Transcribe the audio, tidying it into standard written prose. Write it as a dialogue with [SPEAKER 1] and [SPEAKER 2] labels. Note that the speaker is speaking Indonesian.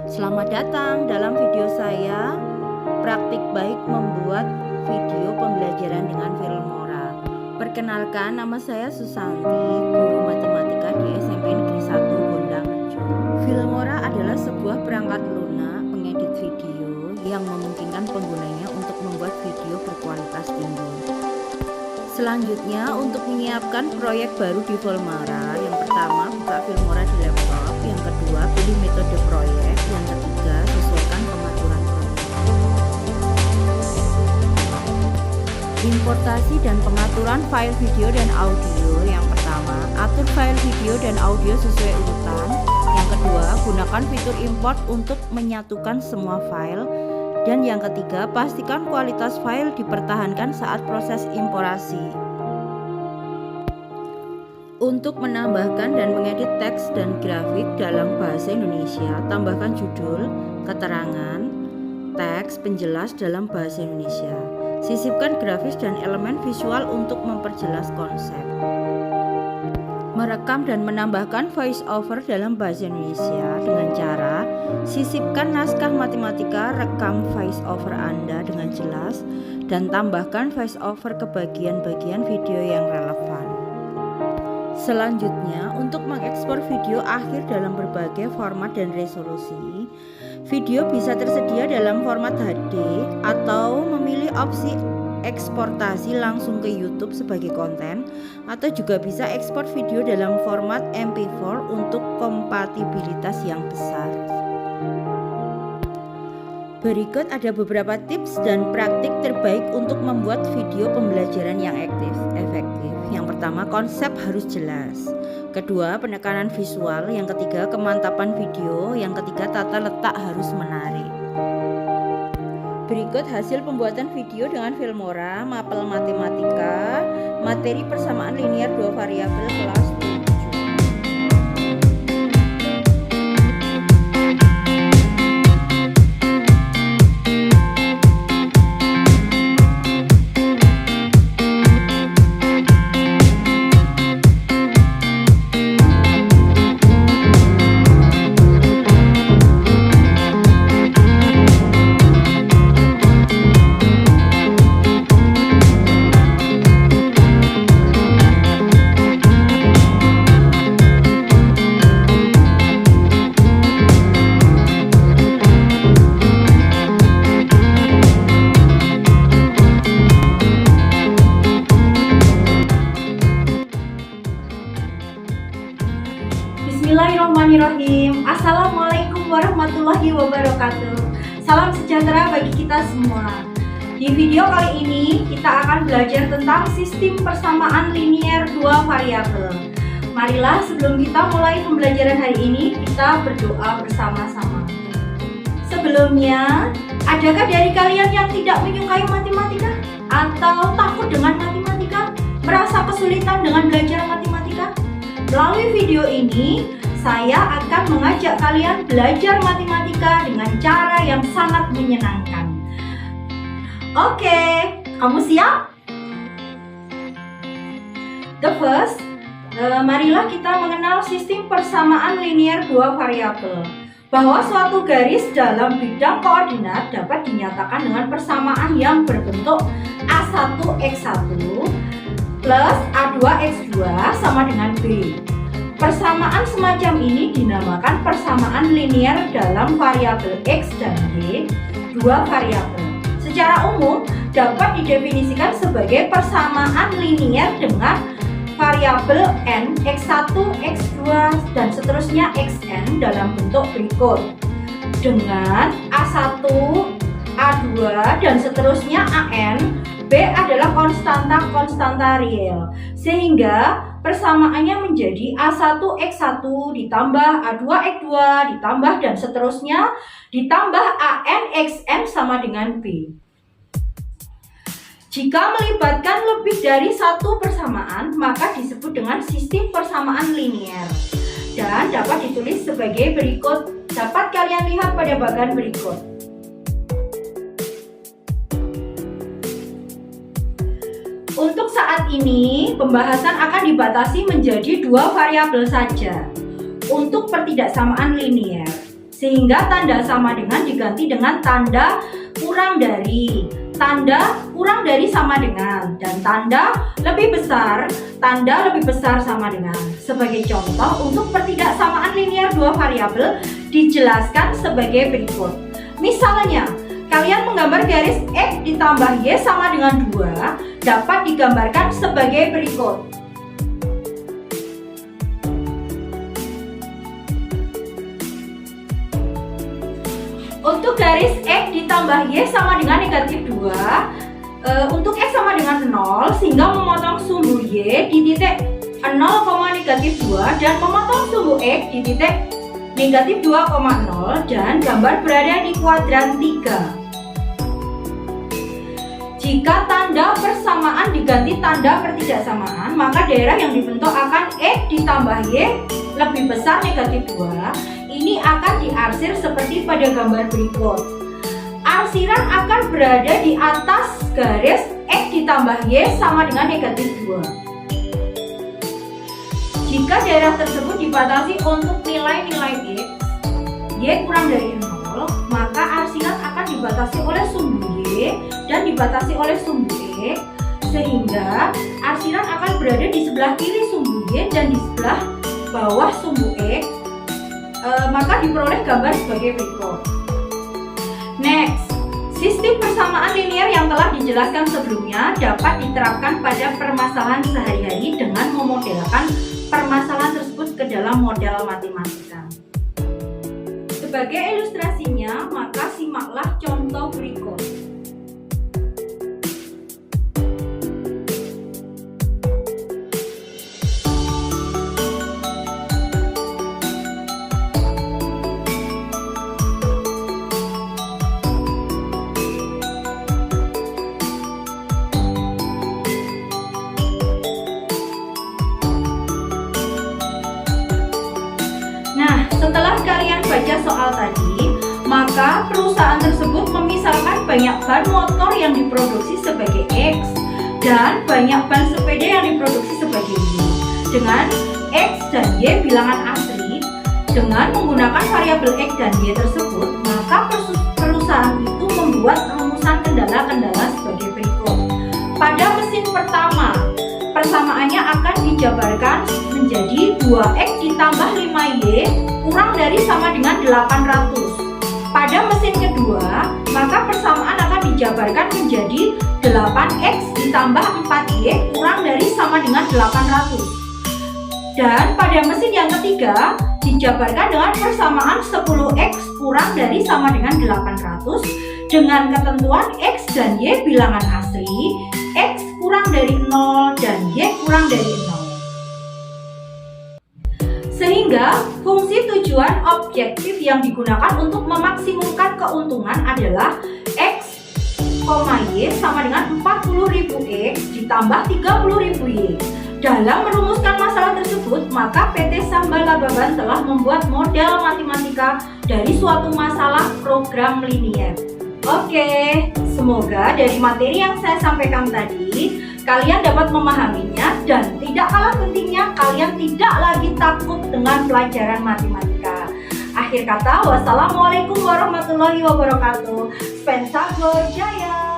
[SPEAKER 1] Selamat datang dalam video saya, praktik baik membuat video pembelajaran dengan Filmora. Perkenalkan, nama saya Susanti, guru matematika di SMP Negeri 1 Gondangrejo. Filmora adalah sebuah perangkat lunak pengedit video yang memungkinkan penggunanya untuk membuat video berkualitas tinggi. Selanjutnya, untuk menyiapkan proyek baru di Filmora, yang pertama buka Filmora di laptop, yang kedua pilih metode proyek, yang ketiga sesuaikan pengaturan proyek. Importasi dan pengaturan file video dan audio. Yang pertama, atur file video dan audio sesuai urutan. Yang kedua, gunakan fitur import untuk menyatukan semua file. Dan yang ketiga, pastikan kualitas file dipertahankan saat proses importasi. Untuk menambahkan dan mengedit teks dan grafik dalam bahasa Indonesia, tambahkan judul, keterangan, teks, penjelas dalam bahasa Indonesia. Sisipkan grafis dan elemen visual untuk memperjelas konsep. Merekam dan menambahkan voice over dalam bahasa Indonesia dengan cara sisipkan naskah matematika, rekam voice over Anda dengan jelas, dan tambahkan voice over ke bagian-bagian video yang relevan. Selanjutnya, untuk mengekspor video akhir dalam berbagai format dan resolusi, video bisa tersedia dalam format HD atau memilih opsi eksportasi langsung ke YouTube sebagai konten, atau juga bisa ekspor video dalam format MP4 untuk kompatibilitas yang besar. Berikut ada beberapa tips dan praktik terbaik untuk membuat video pembelajaran yang efektif. Yang pertama, konsep harus jelas. Kedua, penekanan visual. Yang ketiga, kemantapan video. Yang ketiga, tata letak harus menarik. Berikut hasil pembuatan video dengan Filmora, mapel matematika, materi persamaan linear dua variabel kelas 7.
[SPEAKER 2] Bismillahirrahmanirrahim. Assalamualaikum warahmatullahi wabarakatuh. Salam sejahtera bagi kita semua. Di video kali ini kita akan belajar tentang sistem persamaan linear dua variabel. Marilah sebelum kita mulai pembelajaran hari ini, kita berdoa bersama-sama. Sebelumnya, adakah dari kalian yang tidak menyukai matematika atau takut dengan matematika, merasa kesulitan dengan belajar matematika? Melalui video ini, saya akan mengajak kalian belajar matematika dengan cara yang sangat menyenangkan. Oke, kamu siap? The first, marilah kita mengenal sistem persamaan linear dua variabel. Bahwa suatu garis dalam bidang koordinat dapat dinyatakan dengan persamaan yang berbentuk A1x1 plus A2x2 sama dengan B. Persamaan semacam ini dinamakan persamaan linear dalam variabel X dan Y, dua variabel. Secara umum dapat didefinisikan sebagai persamaan linear dengan variabel N, X1, X2, dan seterusnya Xn dalam bentuk berikut. Dengan A1, A2, dan seterusnya An, B adalah konstanta real, sehingga persamaannya menjadi A1x1 ditambah A2x2 ditambah dan seterusnya ditambah AnXn sama dengan B. Jika melibatkan lebih dari satu persamaan, maka disebut dengan sistem persamaan linear dan dapat ditulis sebagai berikut. Dapat kalian lihat pada bagan berikut. Untuk saat ini, pembahasan akan dibatasi menjadi dua variabel saja untuk pertidaksamaan linear. sehingga tanda sama dengan diganti dengan tanda kurang dari. Tanda kurang dari sama dengan, dan tanda lebih besar sama dengan. Sebagai contoh, untuk pertidaksamaan linear dua variabel dijelaskan sebagai berikut. Misalnya, kalian menggambar garis X ditambah Y sama dengan 2 dapat digambarkan sebagai berikut. Untuk garis X ditambah Y sama dengan negatif 2, untuk X sama dengan 0, sehingga memotong sumbu Y di titik 0, negatif 2 dan memotong sumbu X di titik negatif 2,0 dan gambar berada di kuadran 3. Jika tanda persamaan diganti tanda pertidaksamaan, maka daerah yang dibentuk akan X ditambah Y lebih besar negatif 2. Ini akan diarsir seperti pada gambar berikut. Arsiran akan berada di atas garis X ditambah Y sama dengan negatif 2. Jika daerah tersebut dibatasi untuk nilai-nilai X, Y kurang dari 0, maka arsiran akan dibatasi oleh sumbu Y dan dibatasi oleh sumbu X, sehingga arsiran akan berada di sebelah kiri sumbu Y dan di sebelah bawah sumbu X. Maka diperoleh gambar sebagai berikut. Next, sistem persamaan linear yang telah dijelaskan sebelumnya dapat diterapkan pada permasalahan sehari-hari dengan memodelkan permasalahan tersebut ke dalam model matematika. Sebagai ilustrasinya, maka simaklah contoh berikut. Setelah kalian baca soal tadi, maka perusahaan tersebut memisahkan banyak ban motor yang diproduksi sebagai X dan banyak ban sepeda yang diproduksi sebagai Y. Dengan X dan Y bilangan asli, dengan menggunakan variabel X dan Y tersebut, maka perusahaan itu membuat rumusan kendala-kendala sebagai berikut. Pada mesin pertama, persamaannya akan dijabarkan menjadi 2X ditambah 5Y kurang dari sama dengan 800. Pada mesin kedua, maka persamaan akan dijabarkan menjadi 8X ditambah 4Y kurang dari sama dengan 800. Dan pada mesin yang ketiga, dijabarkan dengan persamaan 10X kurang dari sama dengan 800 dengan ketentuan X dan Y bilangan asli, X kurang dari 0 dan Y kurang dari 0. Sehingga fungsi tujuan objektif yang digunakan untuk memaksimumkan keuntungan adalah X, Y sama dengan 40.000X ditambah 30.000Y. Dalam merumuskan masalah tersebut, maka PT Sambal Lababan telah membuat model matematika dari suatu masalah program linier. Oke, semoga dari materi yang saya sampaikan tadi, kalian dapat memahaminya dan tidak kalah pentingnya kalian tidak lagi takut dengan pelajaran matematika. Akhir kata, wassalamualaikum warahmatullahi wabarakatuh. Spensagor Jaya.